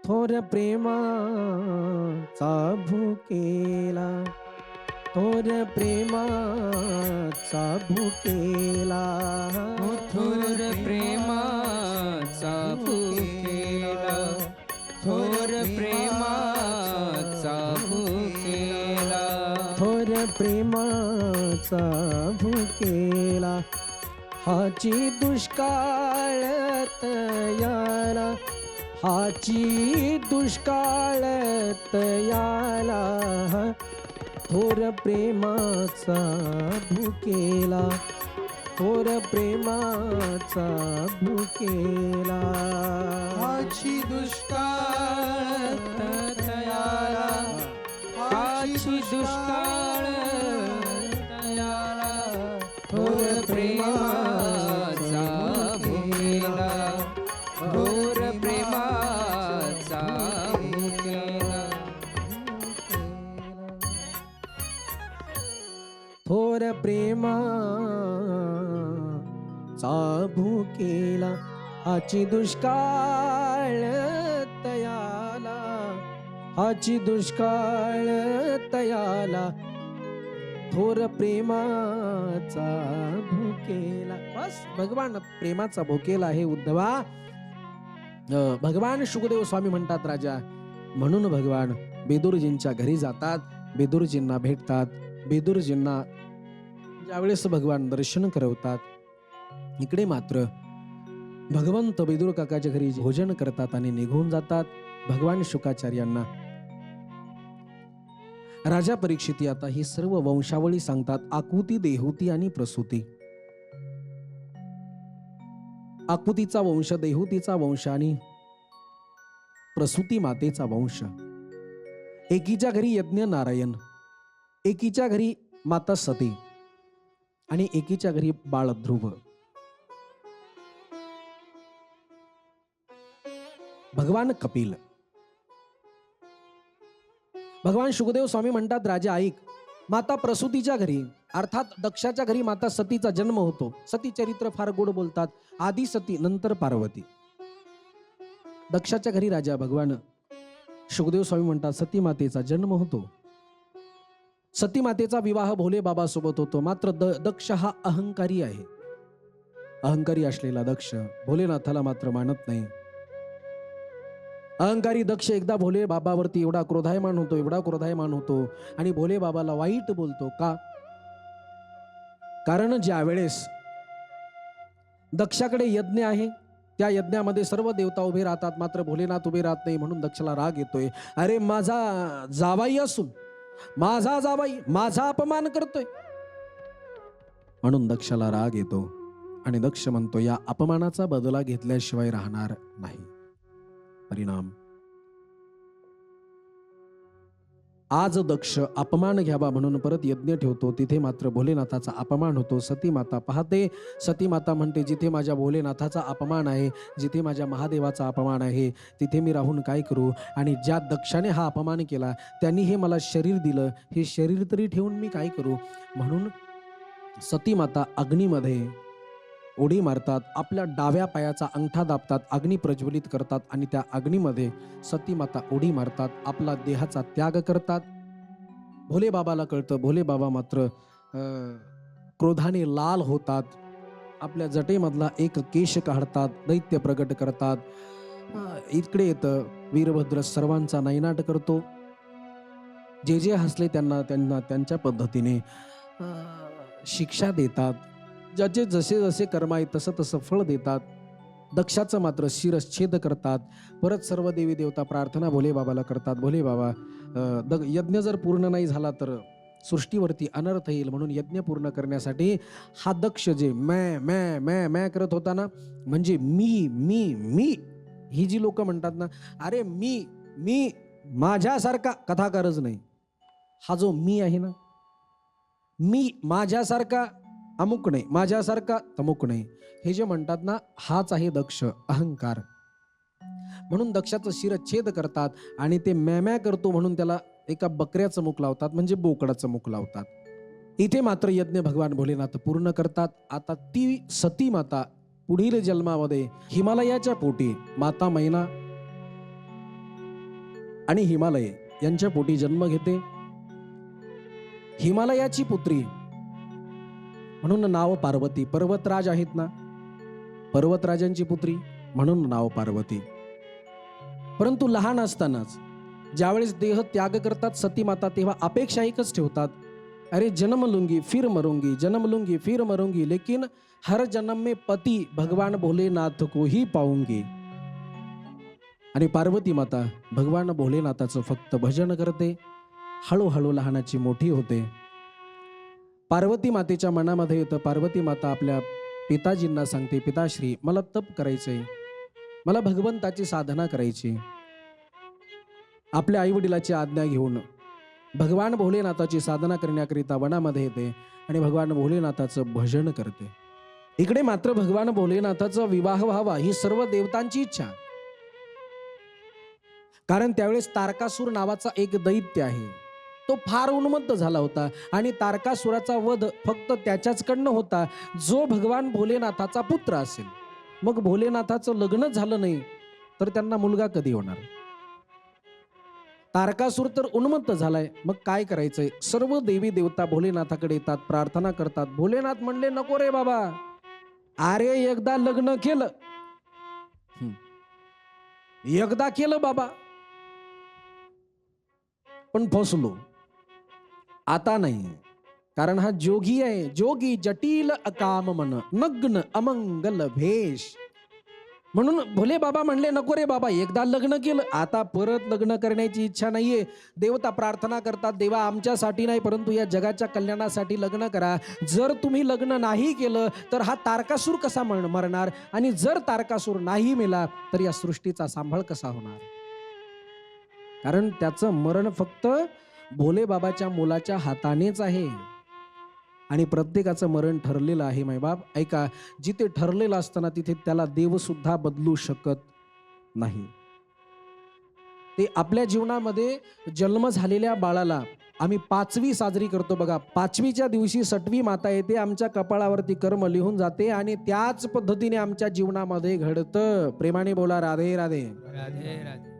थोर प्रेमाचा भुकेला, थोर प्रेमाचा भुकेला, थोर प्रेमाचा भुकेला, थोर प्रेमाचा भुकेला, थोर प्रेमाचा भुकेला, हाची दुष्काळ तयाला, हाची दुष्काळ तयाला, थोर प्रेमाचा भुकेला, थोर प्रेमाचा भुकेला, हाची दुष्काळ तयाला, हाची दुष्काळ तयाला, थोर प्रेमाचा भुकेला, थोर प्रेमाचा भुकेला, थोर प्रेमाचा भुकेला, हाची दुष्काळ तयाला, हाची दुष्काळ तयाला, थोर प्रेमाचा भुकेला. बस भगवान प्रेमाचा भुकेला आहे उद्धवा. भगवान शुकदेव स्वामी म्हणतात, राजा म्हणून भगवान बेदूरजींच्या घरी जातात, बेदूरजींना भेटतात, बेदूरजींना ज्यावेळेस भगवान दर्शन करवतात, इकडे मात्र भगवंत बेदूर काकाच्या घरी भोजन करतात आणि निघून जातात. भगवान शुकाचार्यांना राजा परीक्षिती आता ही सर्व वंशावळी सांगतात, आकुती, देहुती आणि प्रसूती. आकुतीचा वंश, देहुतीचा वंश आणि प्रसूती मातेचा वंश. एकीच्या घरी यज्ञ नारायण, एकीच्या घरी माता सती आणि एकीच्या घरी बाळ ध्रुव. भगवान कपिल. भगवान शुकदेव स्वामी म्हणतात, राजा ऐक, माता प्रसूतीच्या घरी अर्थात दक्षाच्या घरी माता सतीचा जन्म होतो. सती चरित्र फार गोड बोलतात, आधी सती नंतर पार्वती. दक्षाच्या घरी राजा भगवान शुकदेव स्वामी म्हणतात, सती मातेचा जन्म होतो. सती मातेचा विवाह भोले बाबा सोबत होतो. मात्र दक्ष हा अहंकारी आहे. अहंकारी असलेला दक्ष भोलेनाथाला मात्र मानत नाही. अहंकारी दक्ष एकदा भोले बाबावरती एवढा क्रोधायमान होतो, एवढा क्रोधायमान होतो आणि भोले बाबाला वाईट बोलतो. का? कारण ज्या वेळेस दक्षाकडे यज्ञ आहे, त्या यज्ञामध्ये सर्व देवता उभे राहतात, मात्र भोलेनाथ उभे राहत नाही. म्हणून दक्षाला राग येतोय. अरे माझा जावाई असून माझा जावाई माझा अपमान करतोय. म्हणून दक्षाला राग येतो आणि दक्ष म्हणतो, या अपमानाचा बदला घेतल्याशिवाय राहणार नाही. परिणाम, आज दक्ष अपमान घ्यावा म्हणून परत यज्ञ ठेवतो. तिथे मात्र भोलेनाथाचा अपमान होतो. सती माता पाहते. सती माता म्हणते, जिथे माझ्या भोलेनाथाचा अपमान आहे, जिथे माझ्या महादेवाचा अपमान आहे, तिथे मी राहून काय करू? आणि ज्या दक्षाने हा अपमान केला त्यांनी हे मला शरीर दिलं, हे शरीर तरी ठेवून मी काय करू? म्हणून सती माता अग्नीमध्ये उडी मारतात. आपल्या डाव्या पायाचा अंगठा दाबतात, अग्नी प्रज्वलित करतात आणि त्या अग्नीमध्ये सती माता उडी मारतात, आपला देहाचा त्याग करतात. भोले बाबाला कळतं. भोले बाबा मात्र क्रोधाने लाल होतात. आपल्या जटेमधला एक केश काढतात, दैत्य प्रगट करतात. इकडे येतं वीरभद्र सर्वांचा नायनाट करतो. जे जे हसले त्यांना त्यांच्या पद्धतीने शिक्षा देतात. ज्याचे जसे जसे कर्म आहे तसं तसं फळ देतात. दक्षाचं मात्र शिरच्छेद करतात. परत सर्व देवी देवता प्रार्थना भोले बाबाला करतात. भोले बाबा, यज्ञ जर पूर्ण नाही झाला तर सृष्टीवरती अनर्थ येईल, म्हणून यज्ञ पूर्ण करण्यासाठी हा दक्ष जे मॅ मॅ मॅ मॅ करत होता ना, म्हणजे मी मी मी ही जी लोक म्हणतात ना, अरे मी मी माझ्यासारखा कथाकारच नाही. हा जो मी आहे ना, मी माझ्यासारखा अमुक नाही, माझ्यासारखा तमुक नाही, हे जे म्हणतात ना, हाच आहे दक्ष, अहंकार. म्हणून दक्षाचं शिरच्छेद करतात आणि ते मॅमॅ करतो म्हणून त्याला एका बकऱ्याचं मुख लावतात, म्हणजे बोकडाचं मुख लावतात. इथे मात्र यज्ञ भगवान भोलेनाथ पूर्ण करतात. आता ती सती माता पुढील जन्मामध्ये हिमालयाच्या पोटी माता मैना आणि हिमालय यांच्या पोटी जन्म घेते. हिमालयाची पुत्री म्हणून नाव पार्वती. पर्वतराज आहेत ना, पर्वतराजांची पुत्री म्हणून नाव पार्वती. परंतु लहान असतानाच ज्यावेळेस देह त्याग करतात सती माता, तेव्हा अपेक्षा एकच ठेवतात, अरे जन्म लूंगी फिर मरूंगी, जन्म लूंगी फिर मरूंगी, लेकिन हर जन्म में पति भगवान भोलेनाथ को ही पाऊंगी. आणि पार्वती माता भगवान भोलेनाथाचं फक्त भजन करते. हळूहळू लहानाची मोठी होते. पार्वती मातेच्या मनामध्ये येतं. पार्वती माता आपल्या पिताजींना सांगते, पिताश्री मला तप करायचंय, मला भगवंताची साधना करायची. आपल्या आईवडिलाची आज्ञा घेऊन भगवान भोलेनाथाची साधना करण्याकरिता वनामध्ये येते आणि भगवान भोलेनाथाचं भजन करते. इकडे मात्र भगवान भोलेनाथाचा विवाह व्हावा ही सर्व देवतांची इच्छा. कारण त्यावेळेस तारकासूर नावाचा एक दैत्य आहे, तो फार उन्मत्त झाला होता आणि तारकासुराचा वध फक्त त्याच्याचकडनं होता जो भगवान भोलेनाथाचा पुत्र असेल. मग भोलेनाथाचं लग्न झालं नाही तर त्यांना मुलगा कधी होणार? तारकासूर तर उन्मत्त झालाय, मग काय करायचंय? सर्व देवी देवता भोलेनाथाकडे येतात, प्रार्थना करतात. भोलेनाथ म्हणले, नको रे बाबा, अरे एकदा लग्न केलं, एकदा केलं बाबा, पण फसलो, आता नाही. कारण हा जोगी आहे, जोगी जटिल अकाम मन, नग्न अमंगल भेष. म्हणून भोले बाबा म्हणले, नको रे बाबा, एकदा लग्न केलं, आता परत लग्न करण्याची इच्छा नाहीये. देवता प्रार्थना करतात, देवा आमच्यासाठी नाही परंतु या जगाच्या कल्याणासाठी लग्न करा. जर तुम्ही लग्न नाही केलं तर हा तारकासूर कसा मरणार, आणि जर तारकासूर नाही मेला तर या सृष्टीचा सांभाळ कसा होणार? कारण त्याचं मरण फक्त भोले बाबाच्या मुलाच्या हातानेच आहे. आणि प्रत्येकाचं मरण ठरलेलं आहे मायबाप. ऐका, जिथे ठरलेलं असताना तिथे त्याला देव सुद्धा बदलू शकत नाही. ते आपल्या जीवनामध्ये जन्म झालेल्या बाळाला आम्ही 5वी साजरी करतो बघा. 5वीच्या दिवशी 6वी माता येते, आमच्या कपाळावरती कर्म लिहून जाते आणि त्याच पद्धतीने आमच्या जीवनामध्ये घडतं. प्रेमाने बोला, राधे राधे. राधे राधे.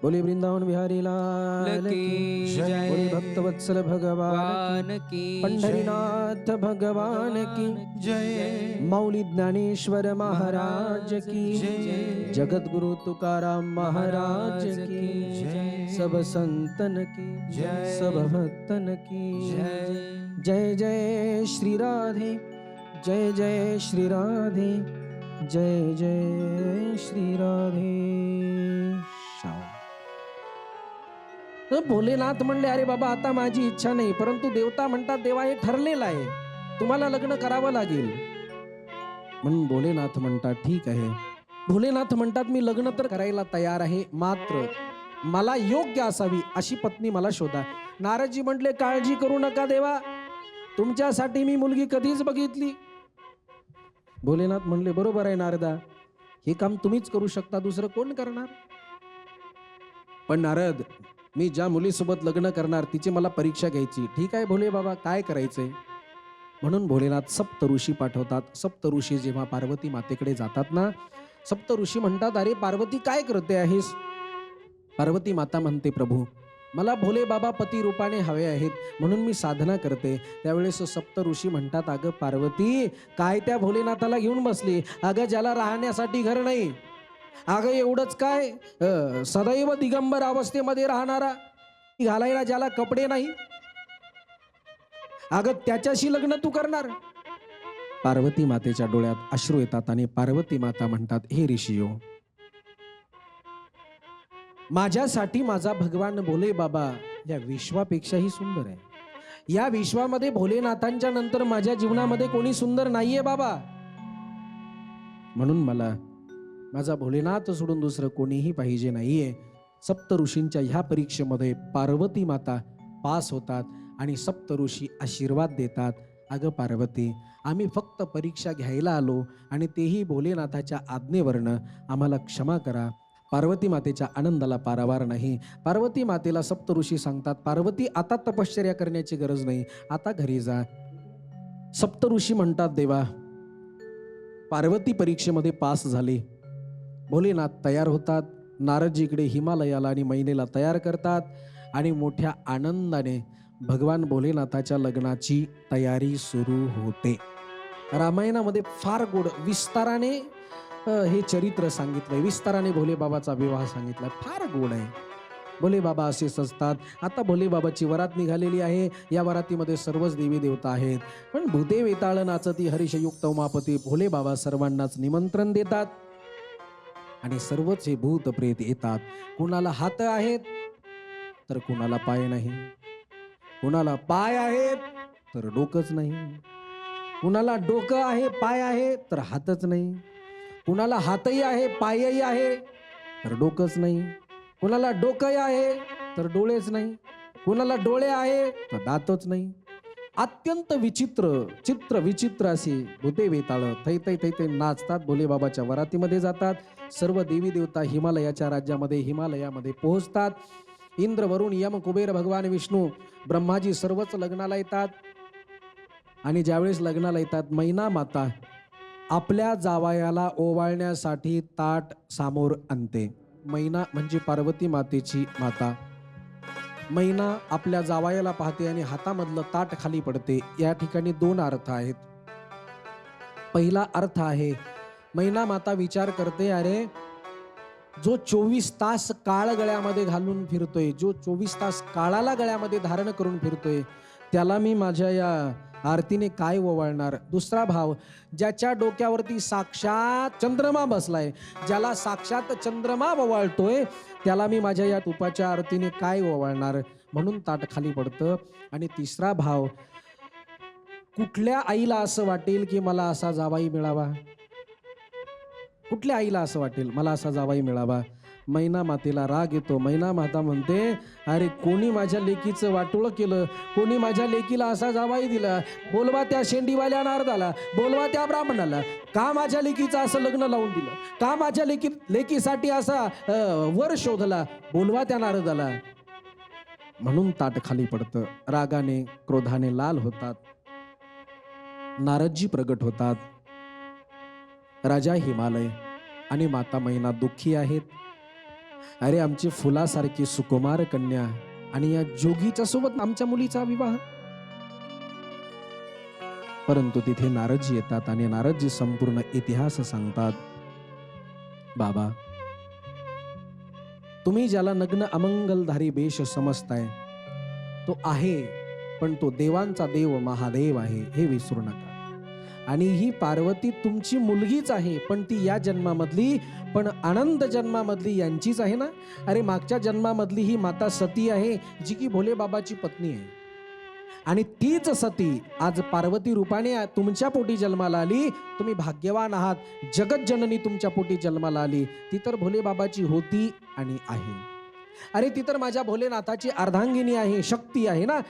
बोले वृंदावन बिहारी लाल की जय. बोले भक्तवत्सल भगवान की पंढरीनाथ भगवान की जय. मौली ज्ञानेश्वर महाराज की जय. जगद्गुरु तुकाराम महाराज की जय. सब संतन की जय. सब भक्तन की जय. जय जय श्री राधे, जय जय श्री राधे, जय जय श्री राधे. तर भोलेनाथ म्हणले, अरे बाबा आता माझी इच्छा नाही, परंतु देवता म्हणतात, देवा हे ठरलेलं आहे, तुम्हाला लग्न करावं लागेल. म्हणून भोलेनाथ म्हणतात, ठीक आहे. भोलेनाथ म्हणतात, मी लग्न तर करायला तयार आहे, मात्र मला योग्य असावी अशी पत्नी मला शोधा. नारदजी म्हटले, काळजी करू नका देवा, तुमच्यासाठी मी मुलगी कधीच बघितली. भोलेनाथ म्हणले, बरोबर आहे नारदा, हे काम तुम्हीच करू शकता, दुसरं कोण करणार? पण नारद, मी ज्या मुलीसोबत लग्न करणार तिची मला परीक्षा घ्यायची. ठीक आहे भोले बाबा, काय करायचंय? म्हणून भोलेनाथ सप्त ऋषी पाठवतात. सप्त ऋषी जेव्हा पार्वती मातेकडे जातात ना, सप्त ऋषी म्हणतात, अरे पार्वती काय करते आहेस? पार्वती माता म्हणते, प्रभू मला भोले बाबा पती रूपाने हवे आहेत म्हणून मी साधना करते. त्यावेळेस सप्त ऋषी म्हणतात, अगं पार्वती, काय त्या भोलेनाथाला घेऊन बसली? अगं ज्याला राहण्यासाठी घर नाही, अगं एवढंच काय, सदैव दिगंबर अवस्थेमध्ये राहणारा, घालायला ज्याला कपडे नाही, अगं त्याच्याशी लग्न तू करणार? पार्वती मातेच्या डोळ्यात अश्रू येतात आणि पार्वती माता म्हणतात, हे ऋषियो, माझ्यासाठी माझा भगवान भोले बाबा या विश्वापेक्षाही सुंदर आहे. या विश्वामध्ये भोलेनाथांच्या नंतर माझ्या जीवनामध्ये कोणी सुंदर नाहीये बाबा. म्हणून मला माझा भोलेनाथ सोडून दुसरं कोणीही पाहिजे नाहीये. सप्त ऋषींच्या ह्या परीक्षेमध्ये पार्वती माता पास होतात आणि सप्त ऋषी आशीर्वाद देतात. अगं पार्वती, आम्ही फक्त परीक्षा घ्यायला आलो आणि तेही भोलेनाथाच्या आज्ञेवरनं, आम्हाला क्षमा करा. पार्वती मातेच्या आनंदाला पारावार नाही. पार्वती मातेला सप्त ऋषी सांगतात, पार्वती आता तपश्चर्या करण्याची गरज नाही, आता घरी जा. सप्त ऋषी म्हणतात, देवा पार्वती परीक्षेमध्ये पास झाली. भोलेनाथ तयार होतात नारदजी इकडे हिमालयाला आणि मैनेला तयार करतात आणि मोठ्या आनंदाने भगवान भोलेनाथाच्या लग्नाची तयारी सुरू होते. रामायणामध्ये फार गोड विस्ताराने हे चरित्र सांगितलंय, विस्ताराने भोले बाबाचा विवाह सांगितलाय, फार गोड आहे. भोले बाबा असेच असतात. आता भोले बाबाची वरात निघालेली आहे. या वरातीमध्ये सर्वच देवी देवता आहेत. पण भूदेव वेताळ नाचती हर्षयुक्त उमापती. भोले बाबा सर्वांनाच निमंत्रण देतात आणि सर्वच हे भूत प्रेत येतात. कुणाला हात आहेत तर कुणाला पाय नाही, कुणाला पाय आहेत तर डोकंच नाही, कुणाला डोकं आहे पाय आहे तर हातच नाही, कुणाला हातही आहे पायही आहे तर डोकंच नाही, कुणाला डोकंही आहे तर डोळेच नाही, कुणाला डोळे आहे तर दातच नाही. अत्यंत चित्र विचित्र असे भूते वेताळ थै थै थै थै नाचतात. भोले बाबाच्या वरातीमध्ये जातात. सर्व देवी देवता हिमालयाच्या राज्यामध्ये हिमालयामध्ये पोहोचतात. इंद्र वरुण यम कुबेर भगवान विष्णू ब्रह्माजी सर्वच लग्नाला येतात. आणि ज्यावेळेस लग्नाला येतात मैना माता आपल्या जावयाला ओवाळण्यासाठी ताट समोर आणते. मैना म्हणजे पार्वती मातेची माता. मैना आपल्या जावयाला पाहते आणि हातामधलं ताट खाली पडते. या ठिकाणी दोन अर्थ आहेत. पहिला अर्थ आहे मैना माता विचार करते, अरे जो 24 तास काळ गळ्यामध्ये घालून फिरतोय, जो 24 तास काळाला गळ्यामध्ये धारण करून फिरतोय, त्याला मी माझ्या या आरतीने काय ओवाळणार. दुसरा भाव, ज्याच्या डोक्यावरती साक्षात चंद्रमा बसलाय, ज्याला साक्षात चंद्रमा ओवाळतोय, त्याला मी माझ्या या तुपाच्या आरतीने काय ओवाळणार. म्हणून ताट खाली पडतं. आणि तिसरा भाव, कुठल्या आईला असं वाटेल की मला असा जावाई मिळावा, कुठल्या आईला असं वाटेल मला असा जावाई मिळावा. मैना मातेला राग येतो. मैना माता म्हणते, अरे कोणी माझ्या लेकीचं वाटोळं केलं, कोणी माझ्या लेकीला असा जावाई दिला. बोलवा त्या शेंडीवाल्या नारदाला, बोलवा त्या ब्राह्मणाला, का माझ्या लेकीचं असं लग्न लावून दिलं, का माझ्या लेकीसाठी असा वर शोधला, बोलवा त्या नारदाला. म्हणून ताट खाली पडतं. रागाने क्रोधाने लाल होतात. नारदजी प्रगट होतात. राजा हिमालय आणि माता मैना दुःखी आहेत. अरे आमची फुलासारखी सुकुमार कन्या आणि या जोगीच्या सोबत आमच्या मुलीचा विवाह. परंतु तिथे नारदजी येतात आणि नारदजी संपूर्ण इतिहास सांगतात. बाबा, तुम्ही ज्याला नग्न अमंगलधारी वेश समजताय तो आहे, पण तो देवांचा देव महादेव आहे, हे विसरू नका. आणि ही पार्वती तुमची मुलगीच आहे, पण ती या जन्मामधली, पण आनंद जन्मामधली यांचीच आहे ना. अरे मागच्या जन्मामधली ही माता सती आहे, जी की भोले बाबाची पत्नी आहे. आणि तीच सती आज पार्वती रूपाने तुमच्या पोटी जन्माला आली. तुम्ही भाग्यवान आहात. जगज्जननी तुमच्या पोटी जन्माला आली. ती तर भोले बाबाची होती आणि आहे. अरे ती तर माझ्या भोलेनाथाची अर्धांगिनी आहे, शक्ती आहे ना.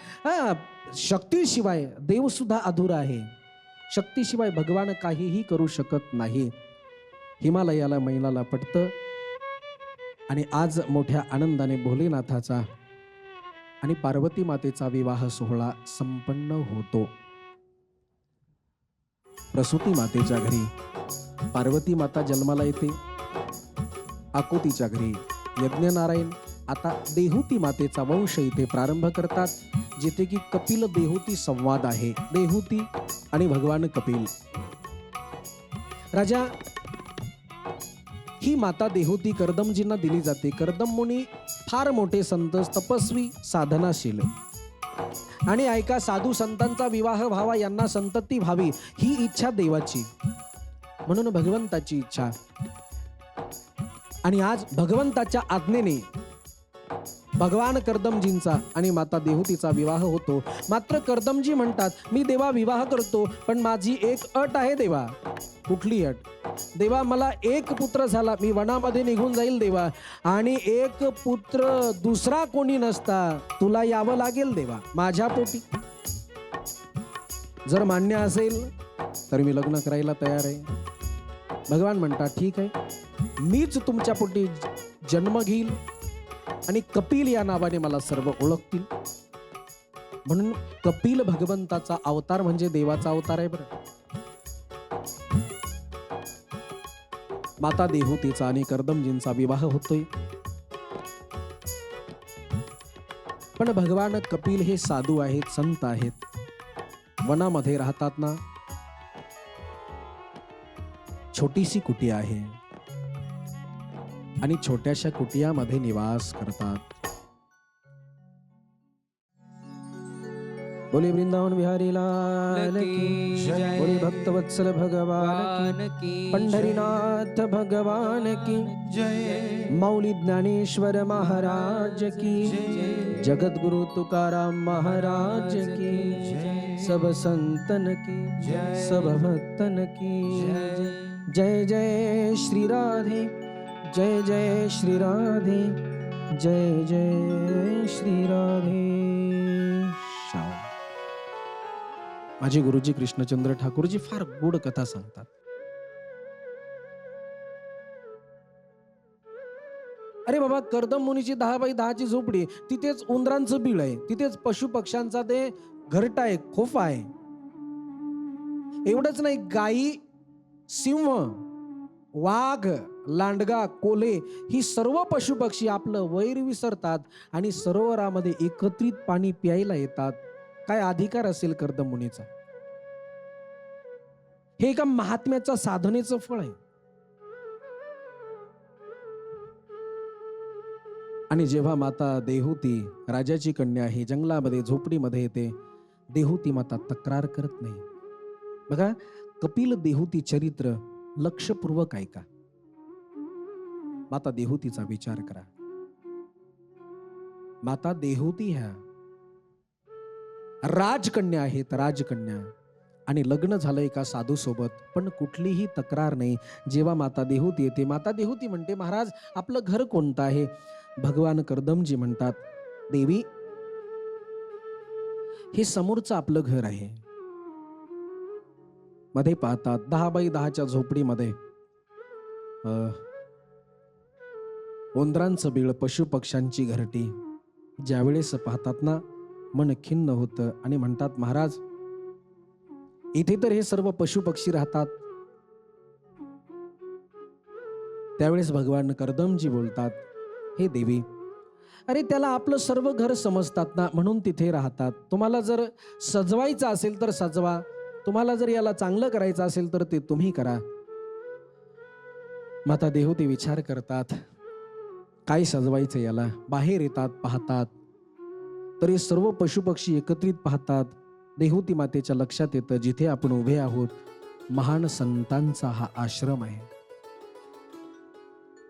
शक्तीशिवाय देव सुद्धा अधुरा आहे. शक्तीशिवाय भगवान काहीही करू शकत नाही. हिमालयाला मैनाला पटतं आणि आज मोठ्या आनंदाने भोलेनाथाचा आणि पार्वती मातेचा विवाह सोहळा संपन्न होतो. प्रसूती मातेच्या घरी पार्वती माता जन्माला येते. आकोतीच्या घरी यज्ञनारायण आता देहूती मातेचा वंश इथे प्रारंभ करतात, जिथे की कपिल देहूती संवाद आहे. देहूती आणि भगवान कपिल. राजा, ही माता देहूती कर्दमजींना दिली जाते. कर्दम मुनी फार मोठे संत, तपस्वी, साधनाशील. आणि ऐका, साधू संतांचा विवाह व्हावा, यांना संतती व्हावी, ही इच्छा देवाची, म्हणून भगवंताची इच्छा. आणि आज भगवंताच्या आज्ञेने भगवान कर्दमजींचा आणि माता देहूतीचा विवाह होतो. मात्र कर्दमजी म्हणतात, मी देवा विवाह करतो, पण माझी एक अट आहे देवा. कुठली अट? देवा, मला एक पुत्र झाला, मी वनामध्ये निघून जाईल देवा, आणि एक पुत्र दुसरा कोणी नसता तुला यावं लागेल देवा माझ्या पोटी. जर मान्य असेल तर मी लग्न करायला तयार आहे. भगवान म्हणतात, ठीक आहे, मीच तुमच्या पोटी जन्म घेईल आणि कपिल या नावाने मला सर्व ओळखतील. म्हणून कपिल भगवंताचा अवतार म्हणजे देवाचा अवतार आहे. बरं, माता देहूतीचा आणि कर्दमजींचा विवाह होतोय. पण भगवान कपिल हे साधू आहेत, संत आहेत, वनामध्ये राहतात ना. छोटीशी कुटी आहे आणि छोट्याशा कुटियामध्ये निवास करतात. बोले वृंदावन बिहारी लाल की जय. बोले भक्तवत्सल भगवान की, पंढरीनाथ भगवान की जय. मौली ज्ञानेश्वर महाराज की, जगद्गुरु तुकाराम महाराज की, सब संतन की, सब भक्तन की जय. जय श्री राधे, जय जय श्री राधे, जय जय श्री राधे. शाम. माझे गुरुजी कृष्णचंद्र ठाकूरजी फार गोड कथा सांगतात. अरे बाबा, कर्दम मुनीची 10x10ची झोपडी, तिथेच उंदरांचं बीळ आहे, तिथेच पशु पक्ष्यांचा ते घरटा आहे, खोफा आहे. एवढंच नाही, गायी, सिंह, वाघ, लांडगा, कोल्हे ही सर्व पशु पक्षी आपलं वैर विसरतात आणि सरोवरामध्ये एकत्रित पाणी प्यायला येतात. काय अधिकार असेल कर्दम मुनीचा? हे एका महात्म्याच्या साधनेचं फळ आहे. आणि जेव्हा माता देहूती, राजाची कन्या आहे, जंगलामध्ये झोपडीमध्ये येते, देहूती माता तक्रार करत नाही. बघा, कपिल देहूती चरित्र लक्षपूर्वक ऐका. माता देहूतीचा विचार करा. माता देहूती ह्या राजकन्या आहेत, राजकन्या, आणि लग्न झालं एका साधू सोबत, पण कुठलीही तक्रार नाही. जेव्हा माता देहूती येते, माता देहूती म्हणते, महाराज आपलं घर कोणतं आहे? भगवान कर्दमजी म्हणतात, देवी हे समोरचं आपलं घर आहे. मध्ये पाहतात 10x10च्या झोपडीमध्ये उंदरांचं बीळ, पशु पक्ष्यांची घरटी. ज्यावेळेस पाहतात ना, मन खिन्न होतं आणि म्हणतात, महाराज इथे तर हे सर्व पशु पक्षी राहतात. त्यावेळेस भगवान कर्दमजी बोलतात, हे देवी, अरे त्याला आपलं सर्व घर समजतात ना, म्हणून तिथे राहतात. तुम्हाला जर सजवायचं असेल तर सजवा, तुम्हाला जर याला चांगलं करायचं असेल तर ते तुम्ही करा. माता देहूती विचार करतात, काय सजवायचं याला? बाहेर येतात, पाहतात तर हे सर्व पशुपक्षी एकत्रित पाहतात. देहूती मातेच्या लक्षात येतं, जिथे आपण उभे आहोत महान संतांचा हा आश्रम आहे.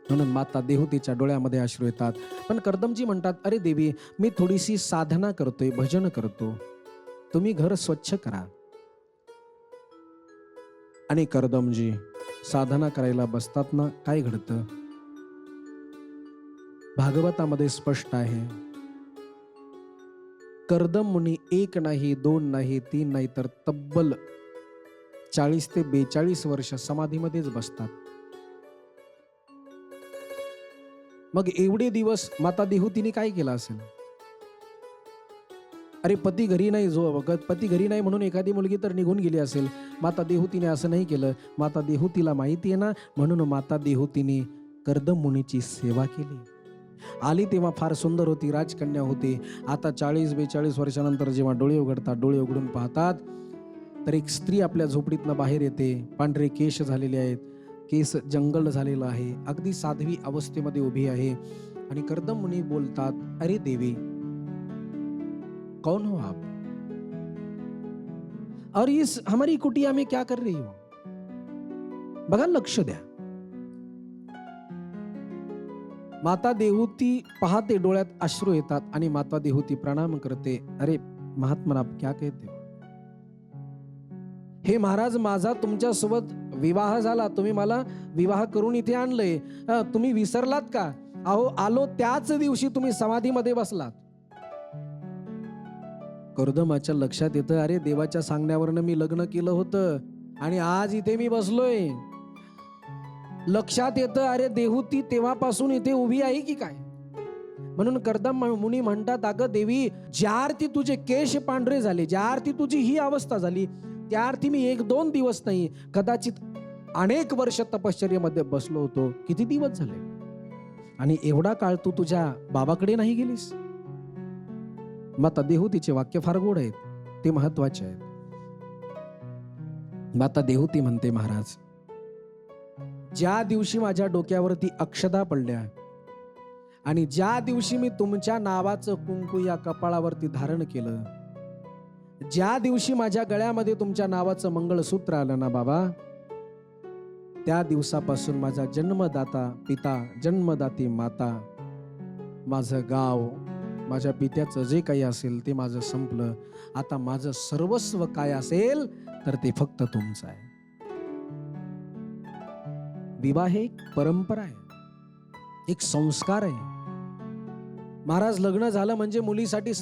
म्हणून माता देहूतीच्या डोळ्यामध्ये अश्रू येतात. पण कर्दमजी म्हणतात, अरे देवी, मी थोडीशी साधना करतोय, भजन करतो, तुम्ही घर स्वच्छ करा. आणि कर्दमजी साधना करायला बसतात ना, काय घडतं? भागवतामध्ये स्पष्ट आहे, कर्दम मुनी 1 नाही, 2 नाही, 3 नाही, तर तब्बल 40 ते 42 वर्ष समाधीमध्येच बसतात. मग एवढे दिवस माता देहूतीने काय केलं असेल? अरे पती घरी नाही, जो बघत पती घरी नाही म्हणून एखादी मुलगी तर निघून गेली असेल. माता देहूतीने असं नाही केलं. माता देहूतीला माहिती आहे ना, म्हणून माता देहूतीने कर्दम मुनीची सेवा केली. आली तेव्हा फार सुंदर होती, राजकन्या होती. आता 40-42 वर्षानंतर जेव्हा डोळे उघडतात, डोळे उघडून पाहतात तर एक स्त्री आपल्या झोपडीतनं बाहेर येते. पांढरे केश झालेले आहेत, केस जंगल झालेलं आहे, अगदी साध्वी अवस्थेमध्ये उभी आहे. आणि कर्दम मुनी बोलतात, अरे देवी, कौन हो आप? और इस हमारी कुटिया में क्या कर रही हो? बघा, लक्ष द्या. माता देहूती पाहते, डोळ्यात अश्रू येतात आणि माता देहूती प्रणाम करते. अरे महात्मा, आप क्या कहते हो? हे महाराज, माझा तुमच्या सोबत विवाह झाला, तुम्ही मला विवाह करून इथे आणलंय, तुम्ही विसरलात का? अहो, आलो त्याच दिवशी तुम्ही समाधीमध्ये बसलात. कर्दमाच्या लक्षात येतं, अरे देवाच्या सांगण्यावरनं मी लग्न केलं होतं आणि आज इथे मी बसलोय. लक्षात येतं, अरे देहूती तेव्हापासून इथे उभी आहे की काय? म्हणून कर्दम मुनी म्हणतात, अगं देवी, ज्या अर्थी तुझे केश पांढरे झाले, ज्या अर्थी तुझी ही अवस्था झाली, त्या अर्थी मी 1-2 दिवस नाही, कदाचित अनेक वर्ष तपश्चर्येमध्ये बसलो होतो. किती दिवस झाले आणि एवढा काळ तू तुझ्या बाबाकडे नाही गेलीस. माता देहूतीचे वाक्य फार गोड आहेत, ते महत्वाचे आहेत. माता देहूती म्हणते, महाराज, ज्या दिवशी माझ्या डोक्यावरती अक्षदा पडल्या आणि ज्या दिवशी मी तुमच्या नावाचं कुंकू या कपाळावरती धारण केलं, ज्या दिवशी माझ्या गळ्यामध्ये तुमच्या नावाचं मंगळसूत्र आलं ना बाबा, त्या दिवसापासून माझा जन्मदाता पिता, जन्मदाती माता, माझं गाव, माझ्या पित्याचं जे काही असेल ते माझं संपलं. आता माझं सर्वस्व काय असेल तर ते फक्त तुमचं आहे. विवाह हे एक परंपरा आहे, एक संस्कार आहे. महाराज, लग्न झालं म्हणजे मुलीसाठी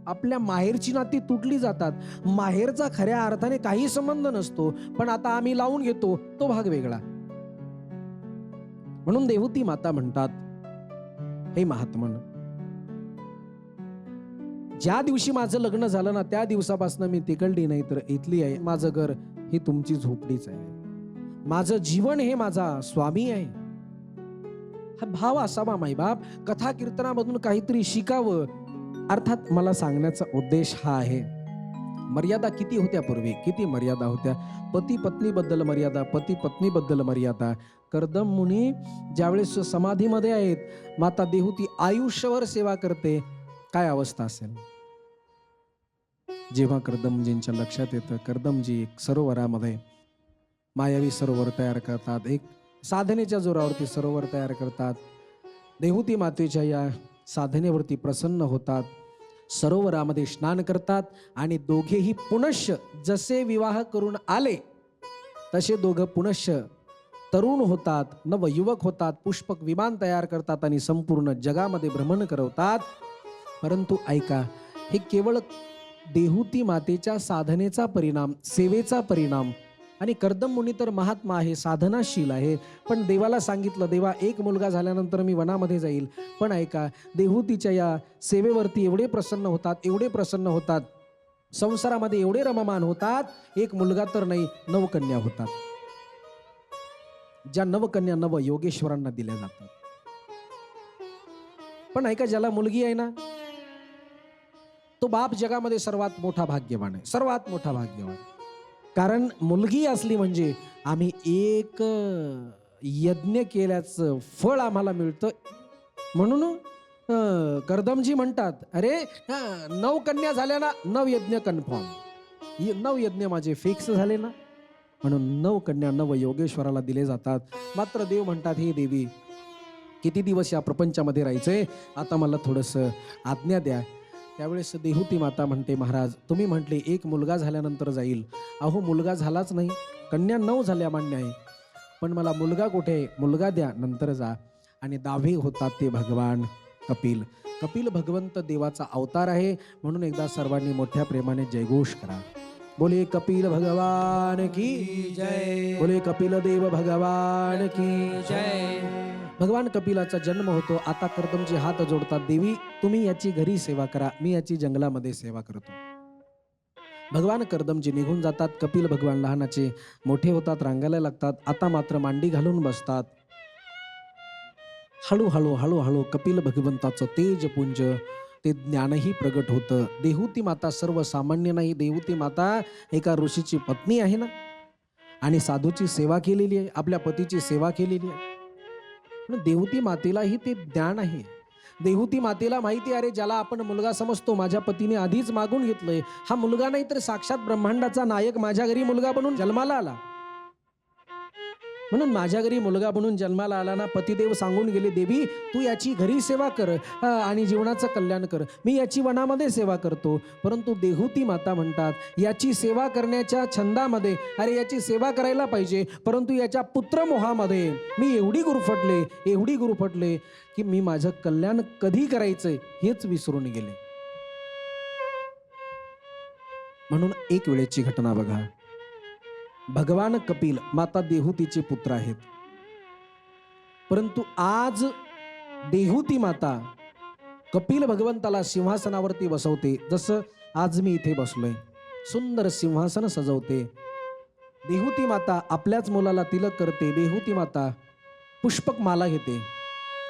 आपल्या माहेरची नाती तुटली जातात. माहेरचा खऱ्या अर्थाने काही संबंध नसतो, पण आता आम्ही लावून घेतो तो भाग वेगळा. म्हणून देहूती माता म्हणतात, हे महात्मन, ज्या दिवशी माझं लग्न झालं ना त्या दिवसापासून मी तिकडली नाही तर इथली आहे. माझं घर ही तुमची झोपडीच आहे. माझं जीवन हे माझा स्वामी आहे. हा भाव असावा माईबाप. कथा कीर्तनामधून काहीतरी शिकावं. अर्थात मला सांगण्याचा उद्देश हा आहे, मर्यादा किती होत्या पूर्वी, किती मर्यादा होत्या. पती पत्नी बद्दल मर्यादा, पती पत्नी बद्दल मर्यादा. कर्दम मुनी ज्यावेळेस समाधीमध्ये आहेत, माता देहूती आयुष्यभर सेवा करते. काय अवस्था असेल जेव्हा कर्दमजींच्या लक्षात येतं. कर्दमजी एक सरोवरामध्ये मायावी सरोवर तयार करतात, एक साधनेच्या जोरावरती सरोवर तयार करतात. देहूती मातेच्या या साधनेवरती प्रसन्न होतात, सरोवरामध्ये स्नान करतात आणि दोघेही पुनश्च जसे विवाह करून आले तसे दोघं पुनश्च तरुण होतात, नवयुवक होतात, पुष्पक विमान तयार करतात आणि संपूर्ण जगामध्ये भ्रमण करवतात. परंतु ऐका, हे केवळ देहूती मातेच्या साधनेचा परिणाम, सेवेचा परिणाम. आणि कर्दम मुनी तर महात्मा आहे, साधनाशील आहे, पण देवाला सांगितलं, देवा एक मुलगा झाल्यानंतर मी वनामध्ये जाईल. पण ऐका, देहूतीच्या या सेवेवरती एवढे प्रसन्न होतात, एवढे प्रसन्न होतात, संसारामध्ये एवढे रममान होतात, एक मुलगा तर नाही 9 कन्या होतात. ज्या 9 कन्या नव योगेश्वरांना दिल्या जातात. पण ऐका, ज्याला मुलगी आहे ना तो बाप जगामध्ये सर्वात मोठा भाग्यवान आहे, सर्वात मोठा भाग्यवान. कारण मुलगी असली म्हणजे आम्ही एक यज्ञ केल्याचं फळ आम्हाला मिळतं. म्हणून कर्दमजी म्हणतात, अरे 9 कन्या झाल्या ना, 9 यज्ञ कन्फर्म, 9 यज्ञ माझे फिक्स झाले ना. म्हणून 9 कन्या नव योगेश्वराला दिले जातात. मात्र देव म्हणतात, हे देवी, किती दिवस या प्रपंचामध्ये राहायचंय, आता मला थोडंसं आज्ञा द्या. त्यावेळेस देहूती माता म्हणते, महाराज, तुम्ही म्हटले एक मुलगा झाल्यानंतर जाईल. अहो, मुलगा झालाच नाही, कन्या 9 झाल्या मान्य आहे, पण मला मुलगा कुठे, मुलगा द्या, नंतर जा. आणि दावे होतात ते भगवान कपिल. कपिल भगवंत देवाचा अवतार आहे. म्हणून एकदा सर्वांनी मोठ्या प्रेमाने जयघोष करा. बोले कपिल भगवान की जय, बोले कपिल देव भगवान की जय. भगवान कपिलाचा जन्म होतो. आता कर्दमजी हात जोडतात, देवी तुम्ही याची घरी सेवा करा, मी याची जंगलामध्ये सेवा करतो. भगवान कर्दमजी निघून जातात. कपिल भगवान लहानाचे मोठे होतात, रांगायला लागतात. आता मात्र मांडी घालून बसतात. हळूहळू हळूहळू कपिल भगवंताचं तेजपुंज, ते ज्ञानही प्रगट होतं. देहूती माता सर्वसामान्य नाही. देहूती माता एका ऋषीची पत्नी आहे ना, आणि साधूची सेवा केलेली आहे, आपल्या पतीची सेवा केलेली आहे. देहूती मातेलाही ते ज्ञान आहे. देहूती मातेला माहिती, अरे ज्याला आपण मुलगा समजतो, माझ्या पतीने आधीच मागून घेतलंय, हा मुलगा नाही तर साक्षात ब्रह्मांडाचा नायक माझ्या घरी मुलगा बनून जन्माला आला. म्हणून माझ्या घरी मुलगा बनून जन्माला आला ना, पतिदेव सांगून गेले, देवी तू याची घरी सेवा कर आणि जीवनाचं कल्याण कर, मी याची वनामध्ये सेवा करतो. परंतु देहूती माता म्हणतात, याची सेवा करण्याच्या छंदामध्ये, अरे याची सेवा करायला पाहिजे, परंतु याच्या पुत्रमोहामध्ये मी एवढी गुरफटले की मी माझं कल्याण कधी करायचंय हेच विसरून गेले. म्हणून एक वेळेची घटना बघा. भगवान कपिल माता देहूतीचे पुत्र आहेत, परंतु आज देहूती माता कपिल भगवंताला सिंहासनावरती बसवते. जसं आज मी इथे बसलोय, सुंदर सिंहासन सजवते. देहुती माता आपल्याच मुलाला तिलक करते. देहुती माता पुष्पक माला घेते,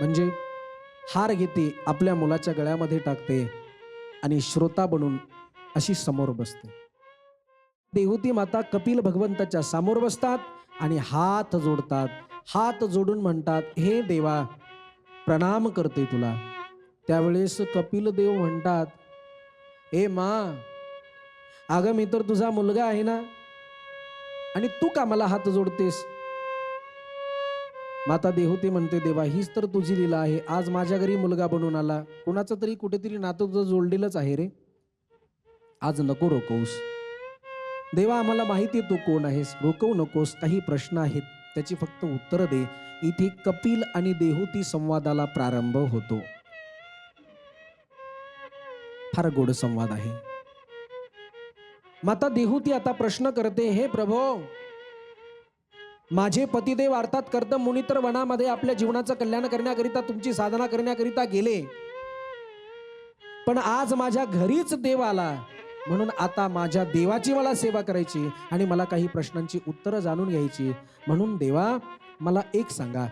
म्हणजे हार घेते, आपल्या मुलाच्या गळ्यामध्ये टाकते आणि श्रोता बनून अशी समोर बसते. देहुती माता कपिल भगवंताच्या समोर बसतात आणि हात जोडतात. हात जोडून म्हणतात, हे देवा प्रणाम करते तुला. त्यावेळेस कपिल देव म्हणतात, ए मा, अगं मी तर तुझा मुलगा आहे ना, आणि तू का मला हात जोडतेस? माता देहुती म्हणते, देवा हीच तर तुझी लीला आहे. आज माझ्या घरी मुलगा बनून आला, कोणाचं तरी कुठेतरी नातं तुझं जोडलेलंच आहे रे. आज नको रोखवूस देवा, आम्हाला माहिती तू कोण आहेस, रोखवू नकोस. काही प्रश्न आहेत त्याची फक्त उत्तर दे. इथे कपिल आणि देहुती संवादाला प्रारंभ होतो. फार गोड संवाद आहे. माता देहुती आता प्रश्न करते, हे प्रभो, माझे पतिदेव अर्थात कर्दम मुनी तर वनामध्ये आपल्या जीवनाचं कल्याण करण्याकरिता, तुमची साधना करण्याकरिता गेले, पण आज माझ्या घरीच देव आला, म्हणून आता माझ्या देवाची मला सेवा करायची आणि मला काही प्रश्नांची उत्तरं जाणून घ्यायची. म्हणून देवा मला एक सांगा,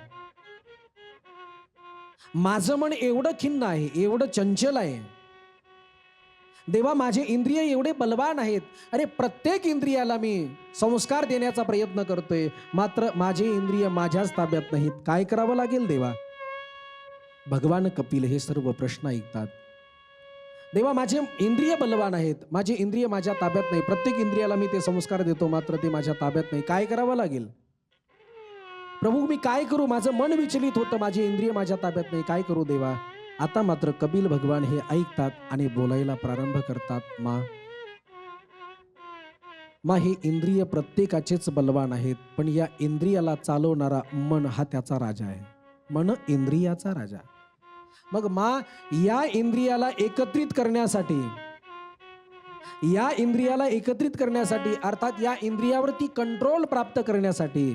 माझं मन एवढं खिन्न आहे, एवढं चंचल आहे देवा, माझे इंद्रिय एवढे बलवान आहेत. अरे प्रत्येक इंद्रियाला मी संस्कार देण्याचा प्रयत्न करतोय, मात्र माझे इंद्रिय माझ्याच ताब्यात नाहीत. काय करावं लागेल देवा? भगवान कपिल हे सर्व प्रश्न ऐकतात. देवा माझे इंद्रिय बलवान आहेत, माझे इंद्रिय माझ्या ताब्यात नाही, प्रत्येक इंद्रियाला मी ते संस्कार देतो, मात्र ते माझ्या ताब्यात नाही. काय करावं लागेल प्रभू? मी काय करू? माझं मन विचलित होतं, माझे इंद्रिय माझ्या ताब्यात नाही. काय करू देवा? आता मात्र कपिल भगवान हे ऐकतात आणि बोलायला प्रारंभ करतात. मा हे इंद्रिय प्रत्येकाचेच बलवान आहेत, पण या इंद्रियाला चालवणारा मन हा त्याचा राजा आहे. मन इंद्रियाचा राजा. मग मा या इंद्रियाला एकत्रित करण्यासाठी, अर्थात या इंद्रियावरती कंट्रोल प्राप्त करण्यासाठी,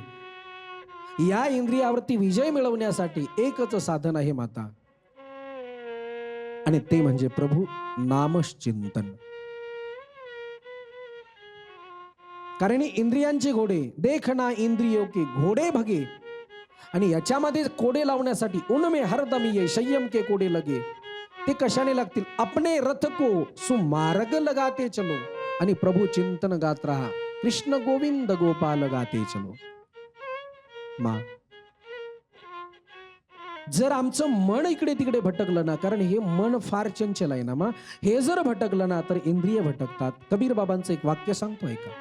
या इंद्रियावरती विजय मिळवण्यासाठी एकच साधन आहे माता, आणि ते म्हणजे प्रभू नामचिंतन. कारण इंद्रियांचे घोडे देखना इंद्रियों के घोडे भगे, आणि याच्यामध्ये कोडे लावण्यासाठी उनमे हरदम ये संयम के कोडे लगे. ते कशाने लागतील? अपने रथ को सुमार्ग लगाते चलो, आणि प्रभू चिंतन गात रहा, कृष्ण गोविंद गोपाल गाते चलो. मा जर आमचं मन इकडे तिकडे भटकलं ना, कारण हे मन फार चंचल आहे ना मा, हे जर भटकलं ना तर इंद्रिय भटकतात. कबीर बाबांचं एक वाक्य सांगतो ऐका.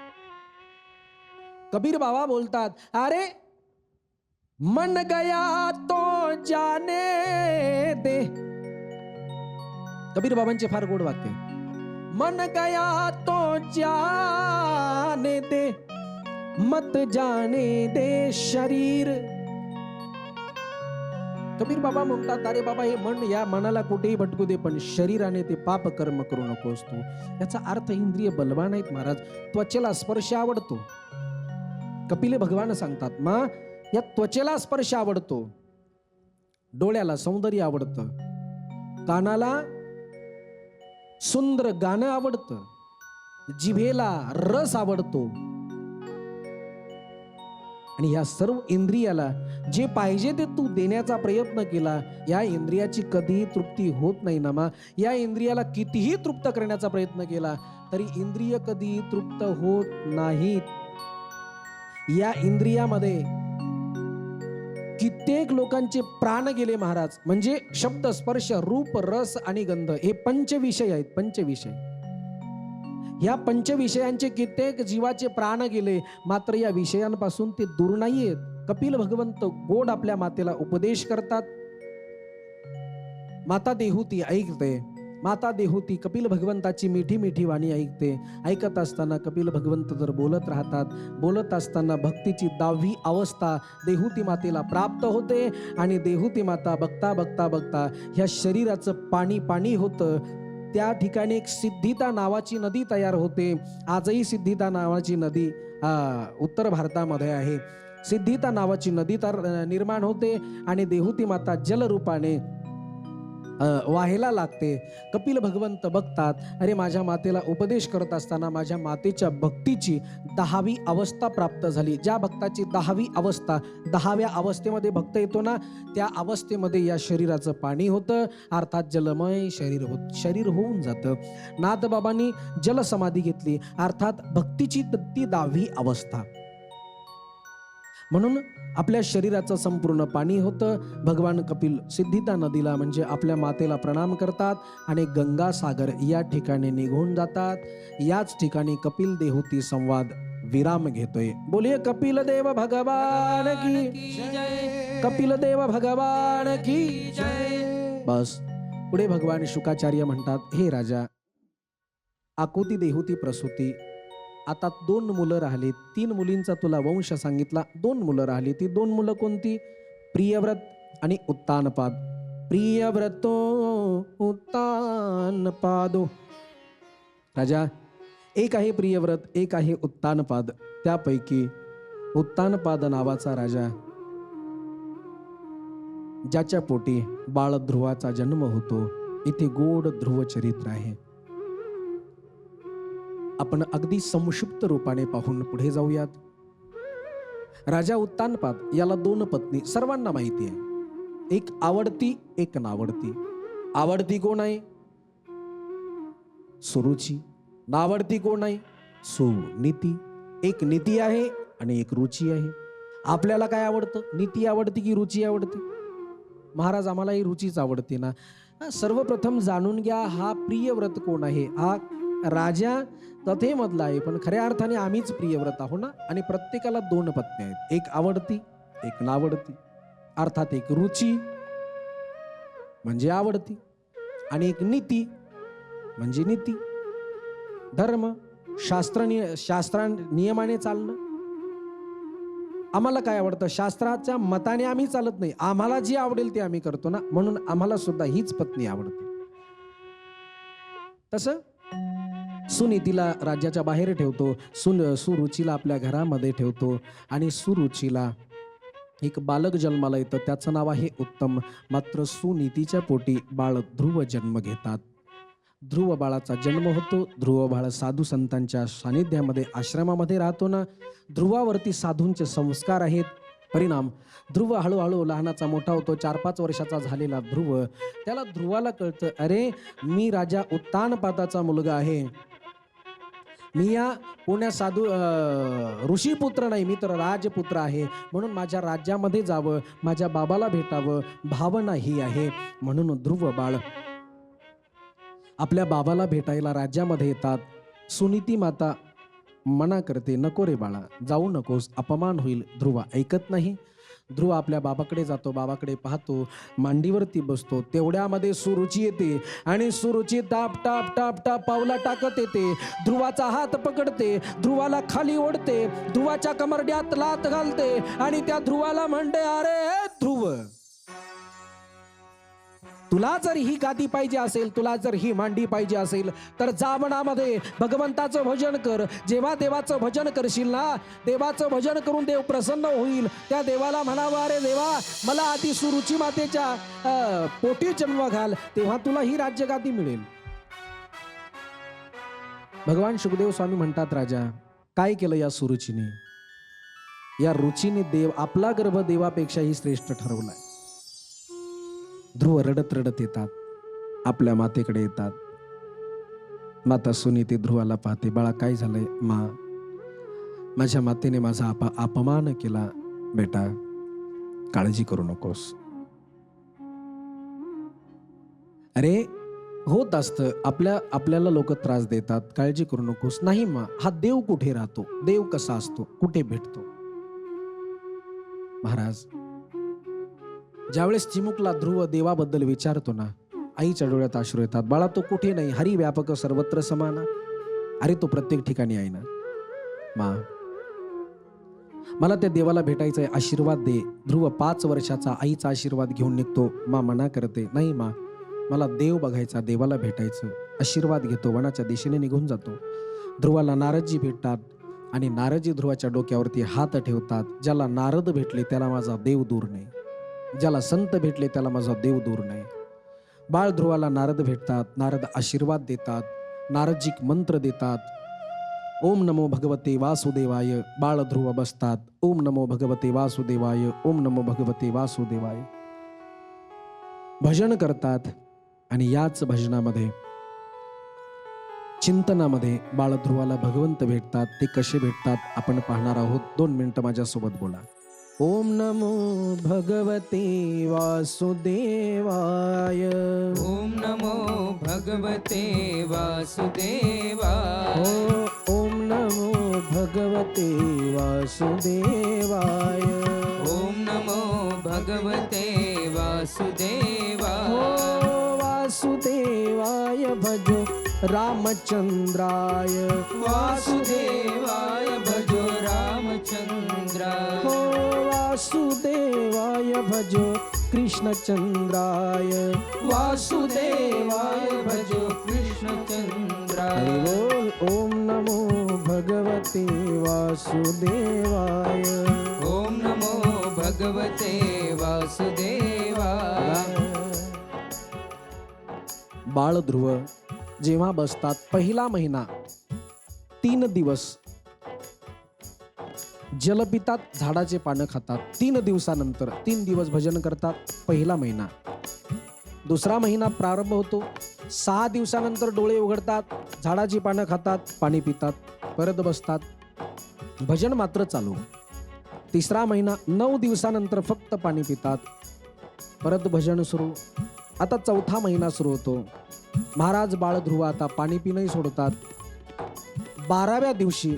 कबीर बाबा बोलतात, अरे मन गया तो जाने दे. कबीर बाबांचे फार गोड वाक्य. मन गया तो जाने दे, मत जाने दे शरीर. कबीर बाबा म्हणतात, अरे बाबा हे मन, या मनाला कुठेही भटकू दे, पण शरीराने ते पाप कर्म करू नकोस तू. याचा अर्थ इंद्रिय बलवान आहेत महाराज. त्वचेला स्पर्श आवडतो. कपिल भगवान सांगतात, मा या त्वचेला स्पर्श आवडतो, डोळ्याला सौंदर्य आवडतं, कानाला सुंदर गाणं आवडतं, जिभेला रस आवडतो, आणि या सर्व इंद्रियाला जे पाहिजे ते तू देण्याचा प्रयत्न केला, या इंद्रियाची कधीही तृप्ती होत नाही ना मा. या इंद्रियाला कितीही तृप्त करण्याचा प्रयत्न केला तरी इंद्रिय कधीही तृप्त होत नाहीत. या इंद्रियामध्ये कित्येक लोकांचे प्राण गेले महाराज. म्हणजे शब्द, स्पर्श, रूप, रस आणि गंध हे पंचविषय आहेत. पंचविषय, या पंचविषयांचे कित्येक जीवाचे प्राण गेले, मात्र या विषयांपासून ते दूर नाहीयेत. कपिल भगवंत गोड आपल्या मातेला उपदेश करतात. माता देहुती ऐकते. माता देहुती कपिल भगवंताची मिठी मिठी वाणी ऐकते. ऐकत असताना कपिल भगवंत जर बोलत राहतात. बोलत असताना भक्तीची 10वी अवस्था देहुती मातेला प्राप्त होते, आणि देहुती माता बघता बघता बघता ह्या शरीराचं पाणी पाणी होतं. त्या ठिकाणी एक सिद्धिता नावाची नदी तयार होते. आजही सिद्धिता नावाची नदी उत्तर भारतामध्ये आहे. सिद्धिता नावाची नदी निर्माण होते, आणि देहुती माता जलरूपाने वाहायला लागते. कपिल भगवंत बघतात, अरे माझ्या मातेला उपदेश करत असताना माझ्या मातेच्या भक्तीची 10वी अवस्था प्राप्त झाली. ज्या भक्ताची 10वी अवस्था, 10व्या अवस्थेमध्ये भक्त येतो ना, त्या अवस्थेमध्ये या शरीराचं पाणी होतं, अर्थात जलमय शरीर होऊन जातं. नाथबाबांनी जलसमाधी घेतली, अर्थात भक्तीची ती 10वी अवस्था. म्हणून आपल्या शरीराचं संपूर्ण पाणी होतं. भगवान कपिल सिद्धिता नदीला म्हणजे आपल्या मातेला प्रणाम करतात आणि गंगासागर या ठिकाणी निघून जातात. याच ठिकाणी कपिल देहुती संवाद विराम घेतोय. बोलिये कपिल देव भगवान की जय. कपिल देव भगवान की जय. बस. पुढे भगवान शुकाचार्य म्हणतात, हे राजा, आकुती देहुती प्रसूती, आता 2 मुलं राहिली. 3 मुलींचा तुला वंश सांगितला, 2 मुलं राहिली. ती 2 मुलं कोणती? प्रियव्रत आणि उत्तानपाद. प्रियव्रतो उत्तानपादो. राजा, एक आहे प्रियव्रत, एक आहे उत्तानपाद. त्यापैकी उत्तानपाद नावाचा राजा, ज्याच्या पोटी बाळ ध्रुवाचा जन्म होतो, इथे गोड ध्रुव चरित्र आहे. आपण अगदी संक्षिप्त रूपाने पाहून पुढे जाऊयात. राजा उत्तानपाद याला 2 पत्नी, सर्वांना माहिती आहे. एक आवडती, एक नावडती. आवडती कोण आहे? सुरुची. नावडती कोण आहे? सुनीती. एक नीती आहे आणि एक रुची आहे. आपल्याला काय आवडतं? नीती आवडती की रुची आवडते? महाराज, आम्हाला ही रुचीच आवडते ना. सर्वप्रथम जाणून घ्या, हा प्रियव्रत कोण आहे? हा राजा तथेमधला आहे, पण खऱ्या अर्थाने आम्हीच प्रियव्रत आहो ना. आणि प्रत्येकाला 2 पत्नी आहेत, एक आवडती, एक नावडती. अर्थात एक रुची म्हणजे आवडती आणि एक नीती म्हणजे नीती. धर्म, शास्त्र नियमाने चालणं. आम्हाला काय आवडतं? शास्त्राच्या मताने आम्ही चालत नाही, आम्हाला जी आवडेल ते आम्ही करतो ना. म्हणून आम्हाला सुद्धा हीच पत्नी आवडते. तसं सुनीतीला राज्याच्या बाहेर ठेवतो, सुरुचीला आपल्या घरामध्ये ठेवतो आणि सुरुचीला एक बालक जन्माला येतं, त्याचं नाव आहे उत्तम. मात्र सुनीतीच्या पोटी बाळ ध्रुव जन्म घेतात. ध्रुव बाळाचा जन्म होतो. ध्रुव बाळ साधू संतांच्या सानिध्यामध्ये आश्रमामध्ये राहतो ना. ध्रुवावरती साधूंचे संस्कार आहेत. परिणाम, ध्रुव हळूहळू लहानाचा मोठा होतो. 4-5 वर्षाचा झालेला ध्रुव, त्याला ध्रुवाला कळतं, अरे मी राजा उत्तानपादाचा मुलगा आहे. मी या पुण्या साधू ऋषीपुत्र नाही, मी तर राजपुत्र आहे. म्हणून माझ्या राज्यामध्ये जावं, माझ्या बाबाला भेटावं, भावना ही आहे. म्हणून ध्रुव बाळ आपल्या बाबाला भेटायला राज्यामध्ये येतात. सुनीती माता मना करते, नको रे बाळा, जाऊ नकोस, अपमान होईल. ध्रुव ऐकत नाही. ध्रुव आपल्या बाबाकडे जातो, बाबाकडे पाहतो, मांडीवरती बसतो. तेवढ्यामध्ये सुरुची येते आणि Suruchi top top top top पावला टाकत येते. ध्रुवाचा हात पकडते, ध्रुवाला खाली ओढते, ध्रुवाच्या कमरड्यात लात घालते आणि त्या ध्रुवाला म्हणते, अरे ध्रुव, तुला जर ही गादी पाहिजे असेल, तुला जर ही मांडी पाहिजे असेल, तर जा वनामध्ये भगवंताचं भजन कर. जेव्हा देवाचं भजन करशील ना, देवाचं भजन करून देव प्रसन्न होईल. त्या देवाला म्हणावं, अरे देवा, मला आधी सुरुची मातेच्या पोटी जन्म घाल, तेव्हा तुला ही राज्यगादी मिळेल. भगवान शुकदेव स्वामी म्हणतात, राजा, काय केलं या सुरुचीने? या रुचीने देव आपला गर्भ देवापेक्षाही श्रेष्ठ ठरवलाय. ध्रुव रडत रडत येतात, आपल्या मातेकडे येतात. माता सुनीती ध्रुवाला पाहते, बाळा काय झालंय? मा, माझ्या मातेने माझा अपमान केला. बेटा, काळजी करू नकोस. अरे होत असतं, आपल्याला लोक त्रास देतात, काळजी करू नकोस. नाही मा, हा देव कुठे राहतो? देव कसा असतो? कुठे भेटतो? महाराज, ज्यावेळेस चिमुकला ध्रुव देवाबद्दल विचारतो ना, आईच्या डोळ्यात अश्रू येतात. बाळा, तो कुठे नाही, हरी व्यापक सर्वत्र समान. अरे तो प्रत्येक ठिकाणी आहे ना. मा, मला त्या देवाला भेटायचंय, आशीर्वाद दे. ध्रुव 5 वर्षाचा आईचा आशीर्वाद घेऊन निघतो. मा मना करते, नाही मा, मला देव बघायचा, देवाला भेटायचं. आशीर्वाद घेतो, वनाच्या दिशेने निघून जातो. ध्रुवाला नारदजी भेटतात आणि नारदजी ध्रुवाच्या डोक्यावरती हात ठेवतात. ज्याला नारद भेटले त्याला माझा देव दूर नाही, ज्याला संत भेटले त्याला माझा देव दूर नाही. बाळ ध्रुवाला नारद भेटतात. नारद आशीर्वाद देतात, नारदजिक मंत्र देतात. ओम नमो भगवते वासुदेवाय. बाळ ध्रुव बसतात. ओम नमो भगवते वासुदेवाय. ओम नमो भगवते वासुदेवाय. भजन करतात आणि याच भजनामध्ये चिंतनामध्ये बाळ ध्रुवाला भगवंत भेटतात. ते कसे भेटतात आपण पाहणार आहोत. 2 मिनिटं माझ्यासोबत बोला. ओम नमो भगवते वासुदेवाय. ओम नमो भगवते वासुदेवाय. ओम नमो भगवते वासुदेवाय. ओम नमो भगवते वासुदेवाय. वासुदेवाय भजो रामचंद्राय. वासुदेवाय भजो रामचंद्राय. वासुदेवाय भजो कृष्णचंद्राय. वासुदेवाय भजो कृष्णचंद्राय. हरि बोल. ओम नमो भगवते वासुदेवाय. ओम नमो भगवते वासुदेवाय. बाळ ध्रुव जेव्हा बसतात, पहिला महिना 3 दिवस जल पितात, झाडाचे पानं खातात. 3 दिवसानंतर 3 दिवस भजन करतात. पहिला महिना. दुसरा महिना प्रारंभ होतो. 6 दिवसानंतर डोळे उघडतात, झाडाची पानं खातात, पाणी पितात, परत बसतात, भजन मात्र चालू. तिसरा महिना 9 दिवसानंतर फक्त पाणी पितात, परत भजन सुरू. आता चौथा महिना सुरू होतो. महाराज बाळ ध्रुव आता पाणी पिणंही सोडतात. 12व्या दिवशी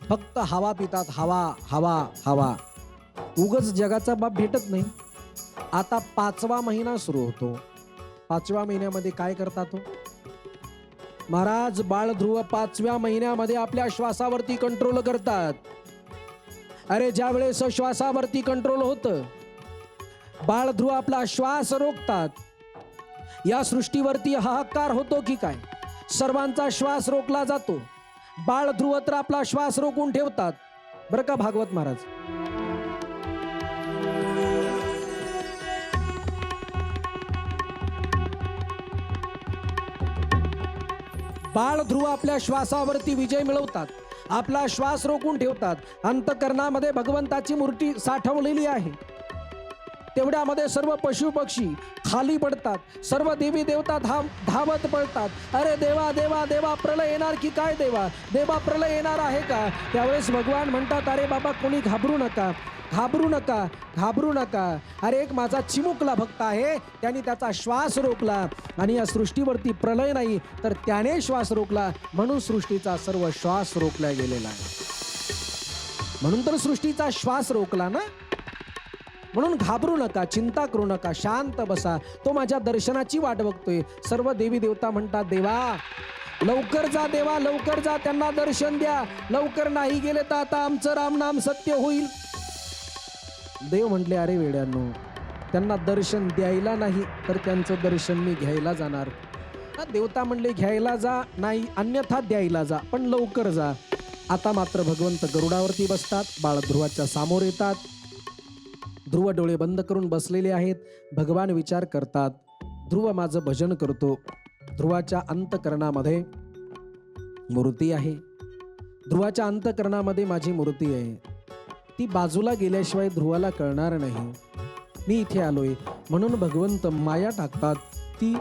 फक्त हवा पितात. हवा हवा हवा. उगच जगाचा बाप भेटत नाही. आता 5वा महिना सुरू होतो. 5व्या महिन्यामध्ये काय करतात हो? महाराज बाळ ध्रुव 5व्या महिन्यामध्ये आपल्या श्वासावरती कंट्रोल करतात. अरे ज्या वेळेस श्वासावरती कंट्रोल होतं, बाळ ध्रुव आपला श्वास रोखतात. या सृष्टीवरती हाहाकार होतो की काय? सर्वांचा श्वास रोखला जातो. बाळ ध्रुव तर आपला श्वास रोखून ठेवतात बरं का भागवत महाराज. बाळ ध्रुव आपल्या श्वासावरती विजय मिळवतात. आपला श्वास रोखून ठेवतात. अंतःकरणामध्ये भगवंताची मूर्ती साठवलेली आहे. तेवढ्यामध्ये सर्व पशु पक्षी खाली पडतात. सर्व देवी देवता धावत पडतात. अरे देवा देवा देवा, प्रलय येणार की काय? देवा देवा, प्रलय येणार आहे का? त्यावेळेस भगवान म्हणतात, अरे बाबा कोणी घाबरू नका, घाबरू नका, घाबरू नका. अरे एक माझा चिमुकला भक्त आहे, त्याने त्याचा श्वास रोखला आणि या सृष्टीवरती प्रलय नाही तर त्याने श्वास रोखला, म्हणून सृष्टीचा सर्व श्वास रोखला गेलेला आहे. म्हणून तर सृष्टीचा श्वास रोखला ना. म्हणून घाबरू नका, चिंता करू नका, शांत बसा. तो माझ्या दर्शनाची वाट बघतोय. सर्व देवी देवता म्हणतात, देवा लवकर जा, देवा लवकर जा, त्यांना दर्शन द्या. लवकर नाही गेले तर आता आमचं रामनाम सत्य होईल. देव म्हटले, अरे वेड्यांनो, त्यांना दर्शन द्यायला नाही तर त्यांचं दर्शन मी घ्यायला जाणार. देवता म्हणले, घ्यायला जा, नाही अन्यथा द्यायला जा, पण लवकर जा. आता मात्र भगवंत गरुडावरती बसतात. बाळ ध्रुवाच्या समोर येतात. ध्रुव डोळे बंद करून बसलेले आहेत. भगवान विचार करतात, ध्रुव माझं भजन करतो. ध्रुवाच्या अंतःकरणामध्ये मूर्ती आहे. ध्रुवाच्या अंतःकरणामध्ये माझी मूर्ती आहे. ती बाजूला गेल्याशिवाय ध्रुवाला कळणार नाही. मी इथे आलोय म्हणून भगवंत माया टाकतात. ती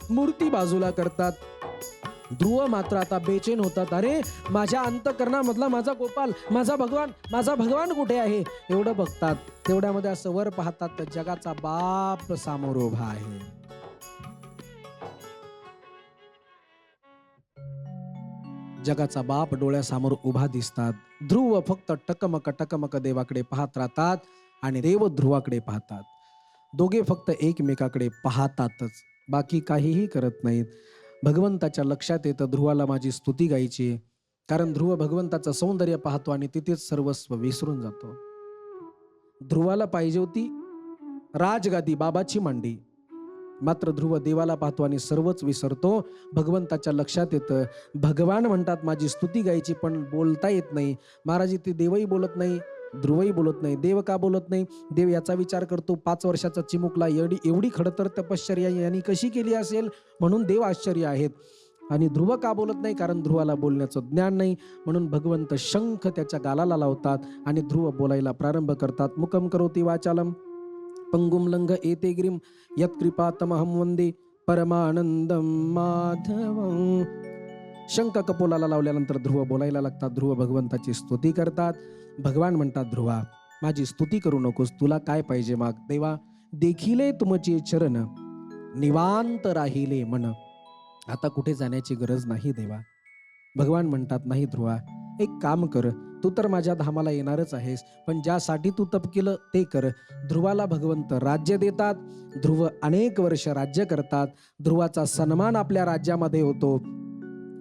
मूर्ती बाजूला करतात. ध्रुव मात्र आता बेचैन होतात. अरे माझ्या अंतःकरणामधला माझा गोपाल, माझा भगवान कुठे आहे? एवढं बघतात. तेवढ्यामध्ये असं वर पाहतात तर जगाचा बाप समोर उभा आहे. जगाचा बाप डोळ्यासमोर उभा दिसतात. ध्रुव फक्त टकमक टकमक देवाकडे पाहत राहतात आणि देव ध्रुवाकडे पाहतात. दोघे फक्त एकमेकाकडे पाहतातच, बाकी काहीही करत नाहीत. भगवंताच्या लक्षात येतं ध्रुवाला माझी स्तुती गायची, कारण ध्रुव भगवंताचं सौंदर्य पाहतो आणि तिथेच सर्वस्व विसरून जातो. ध्रुवाला पाहिजे होती राजगादी, बाबाची मांडी, मात्र ध्रुव देवाला पाहतो आणि सर्वच विसरतो. भगवंताच्या लक्षात येतं, भगवान म्हणतात माझी स्तुती गायची पण बोलता येत नाही. महाराज ते देवही बोलत नाही, ध्रुवही बोलत नाही. देव का बोलत नाही? देव याचा विचार करतो, 5 वर्षाचा चिमुकला एवढी खडतर तपश्चर्या यांनी कशी केली असेल, म्हणून देव आश्चर्य आहेत. आणि ध्रुव का बोलत नाही? कारण ध्रुवाला बोलण्याचं ज्ञान नाही. म्हणून भगवंत शंख त्याच्या गालाला लावतात आणि ध्रुव बोलायला प्रारंभ करतात. मुखम करोति वाचालम पंगुम लंघ एते गिरिम यत्कृपातमहं वंदे परमानंदम माधवं. शंख कपोलाला लावल्यानंतर ध्रुव बोलायला लागतात. ध्रुव भगवंताची स्तुती करतात. भगवान म्हणतात, ध्रुवा माझी स्तुती करू नकोस, तुला काय पाहिजे माग. देवा देखिले तुमचे चरण, निवांत राहिले मन. आता कुठे जाण्याची गरज नाही देवा. भगवान म्हणतात, नाही ध्रुवा, एक काम कर, तू तर माझ्या धामाला येणारच आहेस, पण ज्यासाठी तू तप केलं ते कर. ध्रुवाला भगवंत राज्य देतात. ध्रुव अनेक वर्ष राज्य करतात. ध्रुवाचा सन्मान आपल्या राज्यामध्ये होतो.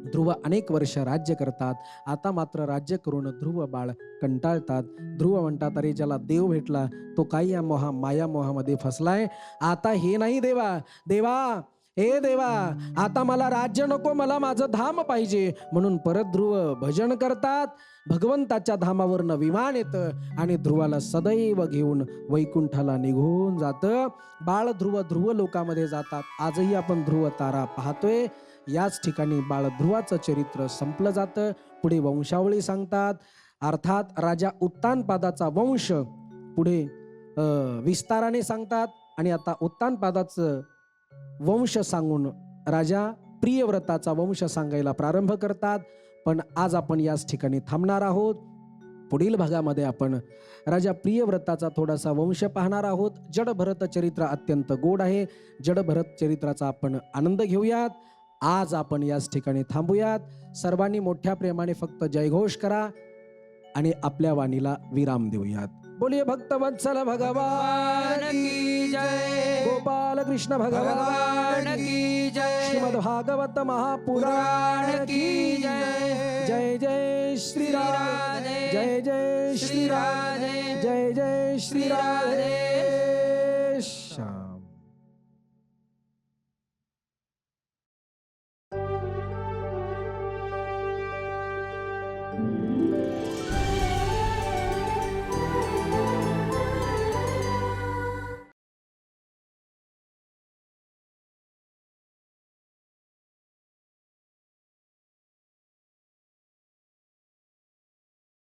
ध्रुव अनेक वर्ष राज्य करतात. आता मात्र राज्य करून ध्रुव बाळ कंटाळतात. ध्रुव म्हणतात, अरे ज्याला देव भेटला तो काही या माया मोहामध्ये फसलाय. आता हे नाही देवा, देवा हे देवा, आता मला राज्य नको, मला माझं धाम पाहिजे. म्हणून परत ध्रुव भजन करतात. भगवंताच्या धामावरनं विमान येतं आणि ध्रुवाला सदैव घेऊन वैकुंठाला निघून जातं. बाळ ध्रुव लोकामध्ये जातात. आजही आपण ध्रुव तारा पाहतोय. याच ठिकाणी बाळ ध्रुवाचं चरित्र संपलं जातं. पुढे वंशावळी सांगतात. अर्थात राजा उत्तानपादाचा वंश पुढे विस्ताराने सांगतात. आणि आता उत्तानपादाचं वंश सांगून राजा प्रियव्रताचा वंश सांगायला प्रारंभ करतात. पण आज आपण याच ठिकाणी थांबणार आहोत. पुढील भागामध्ये आपण राजा प्रियव्रताचा थोडासा वंश पाहणार आहोत. जडभरत चरित्र अत्यंत गोड आहे. जडभरत चरित्राचा आपण आनंद घेऊयात. आज आपण याच ठिकाणी थांबूयात. सर्वांनी मोठ्या प्रेमाने फक्त जयघोष करा आणि आपल्या वाणीला विराम देऊयात. बोलिए भक्तवत्सल भगवान की जय, गोपाल कृष्ण भगवान की जय, श्रीमद् भागवत महापुराण की जय. जय जय श्री राधे, जय जय श्री राधे, जय जय श्री राधे.